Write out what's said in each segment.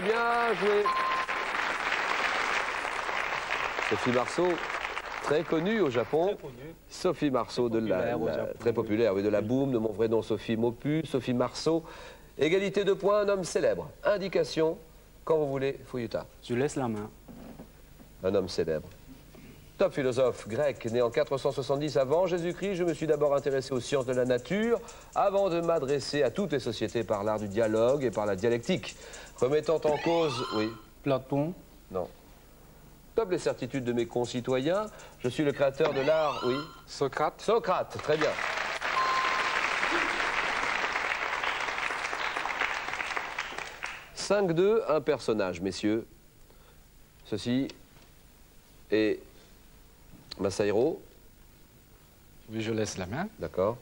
Bien joué. Sophie Marceau, très connue au Japon. Très connue. Sophie Marceau, très populaire, oui, de la Boom, de mon vrai nom Sophie Maupu. Sophie Marceau, égalité de points, un homme célèbre. Indication, quand vous voulez, Fuyuta. Je laisse la main. Un homme célèbre. Top philosophe grec, né en 470 avant Jésus-Christ, je me suis d'abord intéressé aux sciences de la nature avant de m'adresser à toutes les sociétés par l'art du dialogue et par la dialectique. Remettant en cause, oui. Platon. Non. Top les certitudes de mes concitoyens, je suis le créateur de l'art, oui. Socrate. Socrate, très bien. « 5-2, un personnage, messieurs. Ceci est Masahiro. Oui, je laisse la main. D'accord.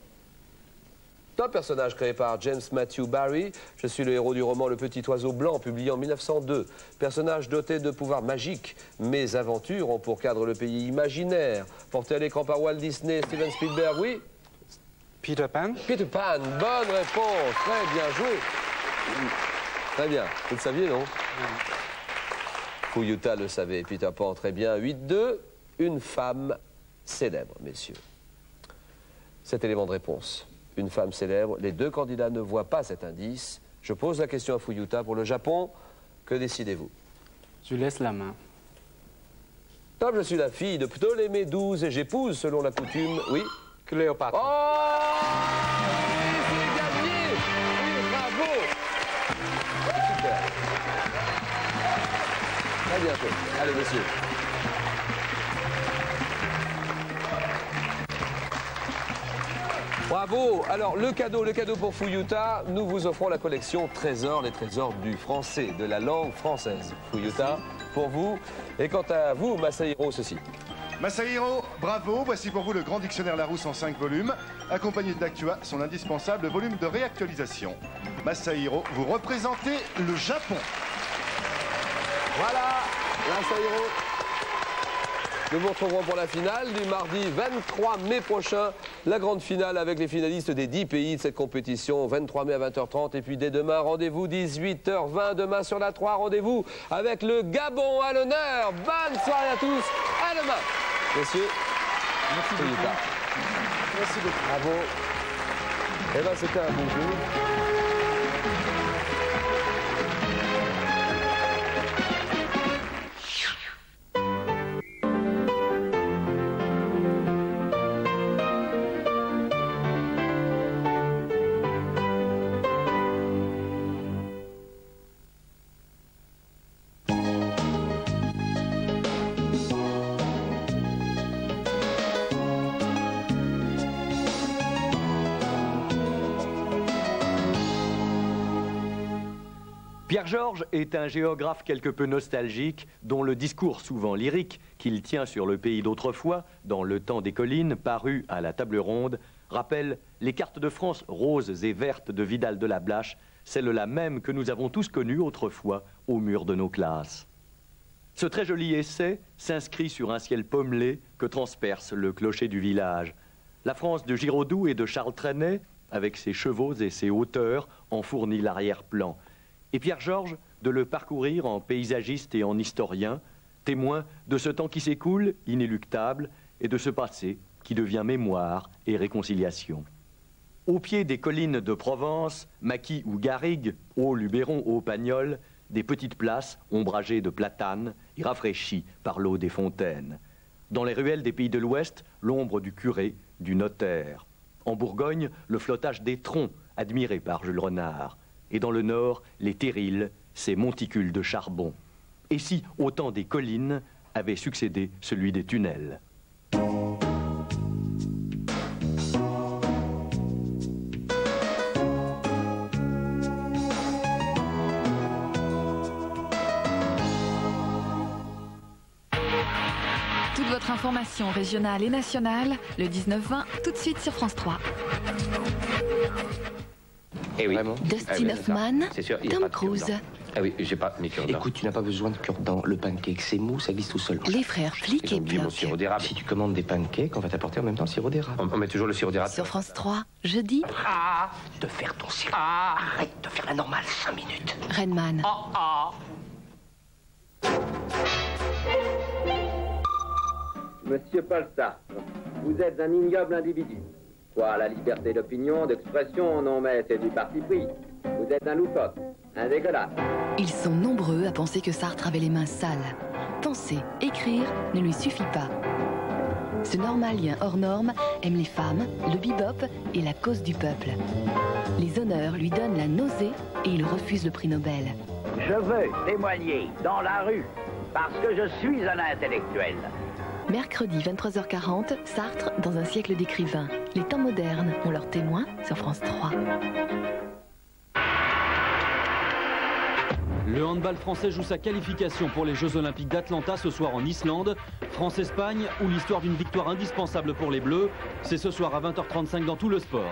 Top personnage créé par James Matthew Barrie. Je suis le héros du roman Le Petit Oiseau Blanc, publié en 1902. Personnage doté de pouvoirs magiques. Mes aventures ont pour cadre le pays imaginaire. Porté à l'écran par Walt Disney, Steven Spielberg, oui. Peter Pan. Peter Pan, bonne réponse. Très bien joué. Très bien. Vous le saviez, non? Fuyuta le savait. Peter Pan, très bien. 8-2, une femme célèbre, messieurs. Cet élément de réponse. Une femme célèbre. Les deux candidats ne voient pas cet indice. Je pose la question à Fuyuta pour le Japon. Que décidez-vous? Je laisse la main. Comme je suis la fille de Ptolémée XII et j'épouse, selon la coutume, oui. Cléopâtre. Oh, c'est gagné. Oui, bravo. Super. Très bien fait. Allez, messieurs. Bravo. Alors, le cadeau pour Fuyuta, nous vous offrons la collection Trésors, les trésors du français, de la langue française. Fuyuta, pour vous. Et quant à vous, Masahiro, ceci. Masahiro, bravo. Voici pour vous le grand dictionnaire Larousse en 5 volumes, accompagné de l'Actua, son indispensable volume de réactualisation. Masahiro, vous représentez le Japon. Voilà, Masahiro. Nous vous retrouverons pour la finale du mardi 23 mai prochain. La grande finale avec les finalistes des 10 pays de cette compétition. 23 mai à 20h30. Et puis dès demain, rendez-vous 18h20. Demain sur la 3, rendez-vous avec le Gabon à l'honneur. Bonne soirée à tous. À demain. Messieurs. Merci beaucoup. Merci beaucoup. Bravo. Eh bien, c'était un bon jeu. Pierre-Georges est un géographe quelque peu nostalgique, dont le discours souvent lyrique qu'il tient sur le pays d'autrefois, dans Le Temps des collines, paru à la table ronde, rappelle les cartes de France roses et vertes de Vidal de la Blache, celles-là même que nous avons tous connues autrefois au mur de nos classes. Ce très joli essai s'inscrit sur un ciel pommelé que transperce le clocher du village. La France de Giraudoux et de Charles Trenet, avec ses chevaux et ses hauteurs, en fournit l'arrière-plan. Et Pierre-Georges de le parcourir en paysagiste et en historien, témoin de ce temps qui s'écoule, inéluctable, et de ce passé qui devient mémoire et réconciliation. Au pied des collines de Provence, Maquis ou Garrigues, hauts Luberon, hauts Pagnol, des petites places ombragées de platanes et rafraîchies par l'eau des fontaines. Dans les ruelles des pays de l'Ouest, l'ombre du curé, du notaire. En Bourgogne, le flottage des troncs, admiré par Jules Renard. Et dans le nord, les terrils, ces monticules de charbon. Et si, au temps des collines, avait succédé celui des tunnels. Toute votre information régionale et nationale, le 19-20, tout de suite sur France 3. Eh oui. Vraiment? Dustin Hoffman, C'est sûr, il y a Tom pas de cure-dent. Cruise, Ah oui, j'ai pas mes cure-dents. Écoute, tu n'as pas besoin de cure-dent. Le pancake, c'est mou, ça glisse tout seul. les frères Flic J'ai et oublié mon Bloch. sirop d'érable. Si tu commandes des pancakes, on va t'apporter en même temps le sirop d'érable. On met toujours le sirop d'érable. Sur France 3, jeudi, Ah, de faire ton sirop. Arrête de faire la normale 5 minutes. Renman. Ah, Monsieur Paul Sartre, vous êtes un ignoble individu. Quoi, la liberté d'opinion, d'expression, non mais c'est du parti pris. Vous êtes un loufoque, un dégueulasse. Ils sont nombreux à penser que Sartre avait les mains sales. Penser, écrire ne lui suffit pas. Ce normalien hors norme aime les femmes, le bebop et la cause du peuple. Les honneurs lui donnent la nausée et il refuse le prix Nobel. Je veux témoigner dans la rue parce que je suis un intellectuel. Mercredi 23h40, Sartre dans un siècle d'écrivains. Les temps modernes ont leurs témoins sur France 3. Le handball français joue sa qualification pour les Jeux Olympiques d'Atlanta ce soir en Islande. France-Espagne, ou l'histoire d'une victoire indispensable pour les Bleus. C'est ce soir à 20h35 dans Tout le Sport.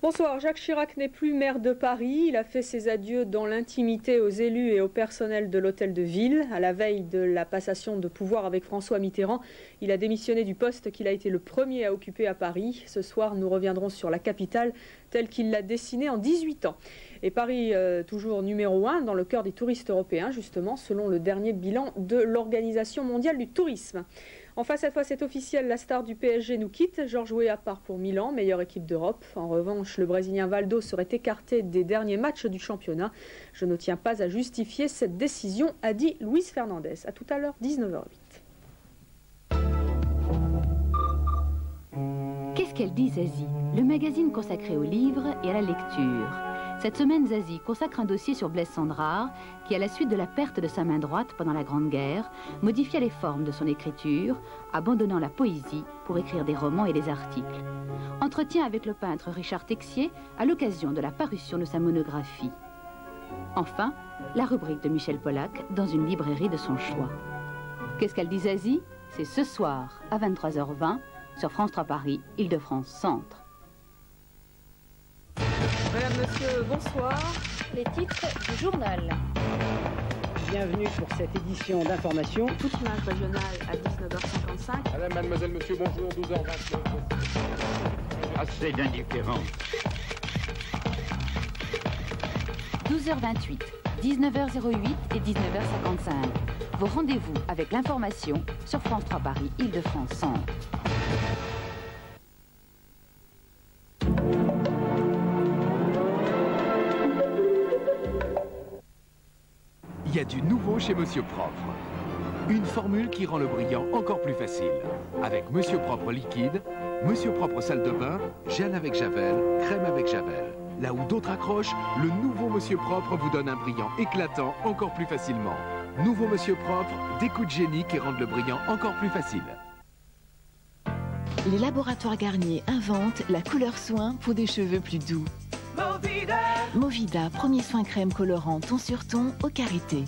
Bonsoir, Jacques Chirac n'est plus maire de Paris. Il a fait ses adieux dans l'intimité aux élus et au personnel de l'hôtel de ville. À la veille de la passation de pouvoir avec François Mitterrand, il a démissionné du poste qu'il a été le premier à occuper à Paris. Ce soir, nous reviendrons sur la capitale telle qu'il l'a dessinée en 18 ans. Et Paris, toujours numéro 1 dans le cœur des touristes européens, justement, selon le dernier bilan de l'Organisation mondiale du tourisme. Enfin, cette fois, c'est officiel, la star du PSG nous quitte. Georges Weah part pour Milan, meilleure équipe d'Europe. En revanche, le Brésilien Valdo serait écarté des derniers matchs du championnat. Je ne tiens pas à justifier cette décision, a dit Luis Fernandez. A tout à l'heure, 19h08. Qu'est-ce qu'elle dit, Zazie? Le magazine consacré aux livres et à la lecture. Cette semaine, Zazie consacre un dossier sur Blaise Cendrars, qui, à la suite de la perte de sa main droite pendant la Grande Guerre, modifia les formes de son écriture, abandonnant la poésie pour écrire des romans et des articles. Entretien avec le peintre Richard Texier à l'occasion de la parution de sa monographie. Enfin, la rubrique de Michel Pollack dans une librairie de son choix. Qu'est-ce qu'elle dit, Zazie? C'est ce soir à 23h20 sur France 3 Paris, Île-de-France Centre. Madame, monsieur, bonsoir. Les titres du journal. Bienvenue pour cette édition d'information. Toute image régionale à 19h55. Madame, mademoiselle, monsieur, bonjour, 12h29. Assez d'indifférence. 12h28, 19h08 et 19h55. Vos rendez-vous avec l'information sur France 3 Paris, Île-de-France Centre. Il y a du nouveau chez Monsieur Propre. Une formule qui rend le brillant encore plus facile. Avec Monsieur Propre liquide, Monsieur Propre salle de bain, gel avec Javel, crème avec Javel. Là où d'autres accrochent, le nouveau Monsieur Propre vous donne un brillant éclatant encore plus facilement. Nouveau Monsieur Propre, des coups de génie qui rendent le brillant encore plus facile. Les laboratoires Garnier inventent la couleur soin pour des cheveux plus doux. Movida, premier soin crème colorant ton sur ton au karité.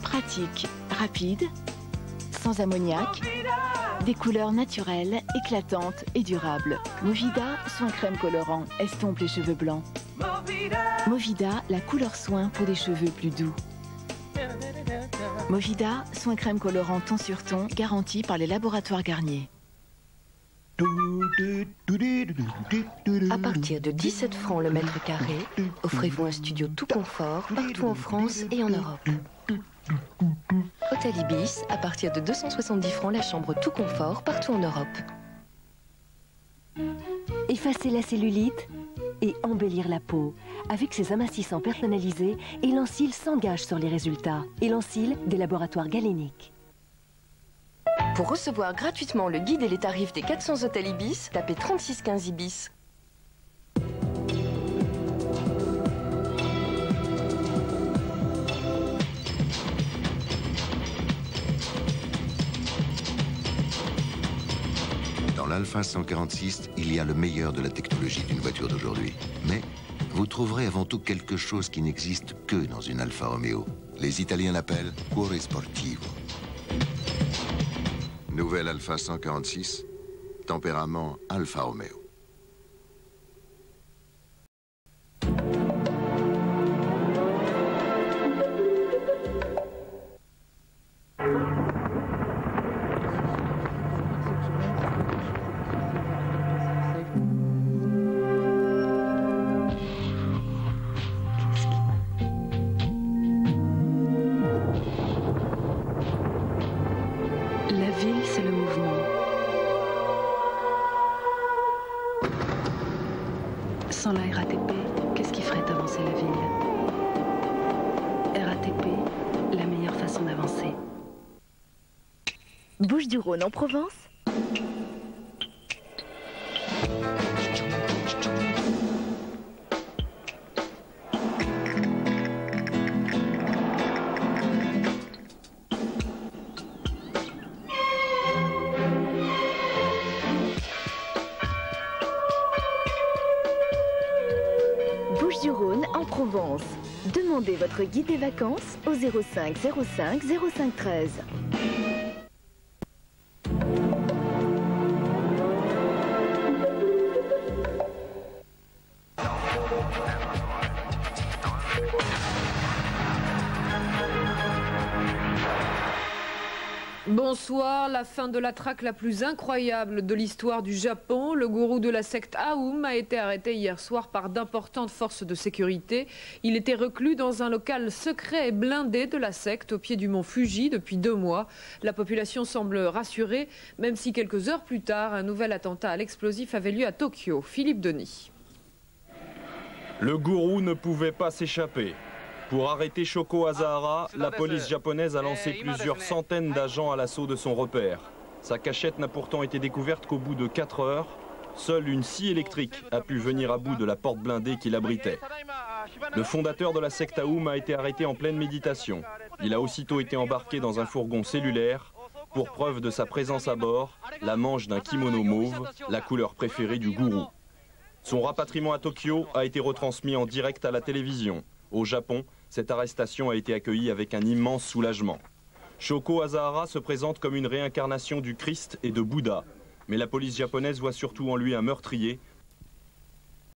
Pratique, rapide, sans ammoniac, des couleurs naturelles, éclatantes et durables. Movida, soin crème colorant, estompe les cheveux blancs. Movida, la couleur soin pour des cheveux plus doux. Movida, soin crème colorant ton sur ton, garanti par les laboratoires Garnier. À partir de 17 francs le mètre carré, offrez-vous un studio tout confort partout en France et en Europe. Hôtel Ibis, à partir de 270 francs la chambre tout confort partout en Europe. Effacer la cellulite et embellir la peau. Avec ses amincissants personnalisés, Elan-Sil s'engage sur les résultats. Elan-Sil des laboratoires Galénic. Pour recevoir gratuitement le guide et les tarifs des 400 hôtels Ibis, tapez 3615 Ibis. Dans l'Alfa 146, il y a le meilleur de la technologie d'une voiture d'aujourd'hui. Mais vous trouverez avant tout quelque chose qui n'existe que dans une Alfa Romeo. Les Italiens l'appellent Cuore Sportivo. Nouvelle Alpha 146, tempérament Alfa Romeo. La ville, c'est le mouvement. Sans la RATP, qu'est-ce qui ferait avancer la ville? RATP, la meilleure façon d'avancer. Bouches-du-Rhône en Provence. Bouches-du-Rhône en Provence. Demandez votre guide des vacances au 05 05 05 13. Bonsoir, la fin de la traque la plus incroyable de l'histoire du Japon. Le gourou de la secte Aum a été arrêté hier soir par d'importantes forces de sécurité. Il était reclus dans un local secret et blindé de la secte au pied du mont Fuji depuis 2 mois. La population semble rassurée, même si quelques heures plus tard, un nouvel attentat à l'explosif avait lieu à Tokyo. Philippe Denis. Le gourou ne pouvait pas s'échapper. Pour arrêter Shoko Asahara, la police japonaise a lancé plusieurs centaines d'agents à l'assaut de son repère. Sa cachette n'a pourtant été découverte qu'au bout de 4 heures. Seule une scie électrique a pu venir à bout de la porte blindée qui l'abritait. Le fondateur de la secte Aum a été arrêté en pleine méditation. Il a aussitôt été embarqué dans un fourgon cellulaire. Pour preuve de sa présence à bord, la manche d'un kimono mauve, la couleur préférée du gourou. Son rapatriement à Tokyo a été retransmis en direct à la télévision. Au Japon, cette arrestation a été accueillie avec un immense soulagement. Shoko Asahara se présente comme une réincarnation du Christ et de Bouddha. Mais la police japonaise voit surtout en lui un meurtrier